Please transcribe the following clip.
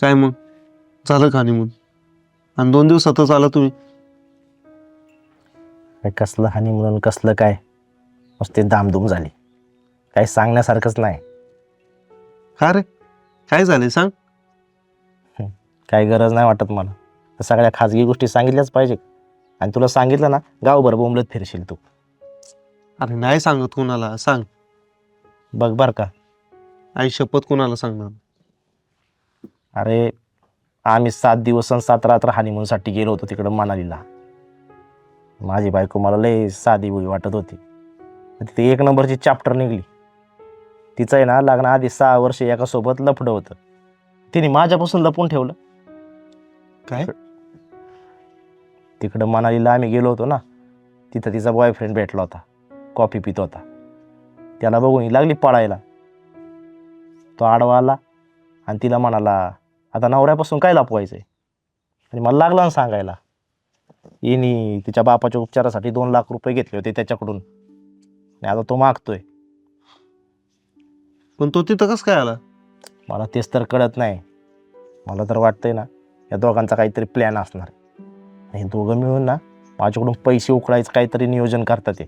काय मग झालं का हनीमून? आणि 2 दिवसातच आला तुम्ही? काय कसलं हानी म्हणून कसलं काय, नुसते दामधूम झाली, काही सांगण्यासारखंच नाही. का रे, काय झाले सांग? काही गरज नाही वाटत मला. तर सगळ्या खाजगी गोष्टी सांगितल्याच पाहिजे. आणि तुला सांगितलं ना, गावभर बोंबलत फिरशील तू. अरे नाही सांगत कोणाला, सांग. बघ बर का. आई शपथ कोणाला सांगणार? अरे आम्ही 7 दिवस आणि 7 रात्र हानिमूनसाठी गेलो होतो तिकडं मनालीला. माझी बायको मला लय साधी बुई वाटत होती. तिथे 1 नंबरची चॅप्टर निघली. तिचं आहे ना लग्नाआधी 6 वर्ष एका सोबत लफडं होतं. तिने माझ्यापासून लपून ठेवलं. काय? तिकडं मनालीला आम्ही गेलो होतो ना, तिथं तिचा बॉयफ्रेंड भेटला होता. कॉफी पित होता. त्याला बघून ही लागली पळायला. तो आडवा आला आणि तिला म्हणाला, आता नवऱ्यापासून काय लपवायचंय? आणि मला लागला ना सांगायला, येणी तिच्या बापाच्या उपचारासाठी 2 लाख रुपये घेतले होते त्याच्याकडून आणि आता तो मागतोय. पण तो तिथं कसं काय आला? मला तेच तर कळत नाही. मला तर वाटतंय ना, या दोघांचा काहीतरी प्लॅन असणार. आणि दोघं मिळून ना माझ्याकडून पैसे उकळायचं काहीतरी नियोजन करतात ते.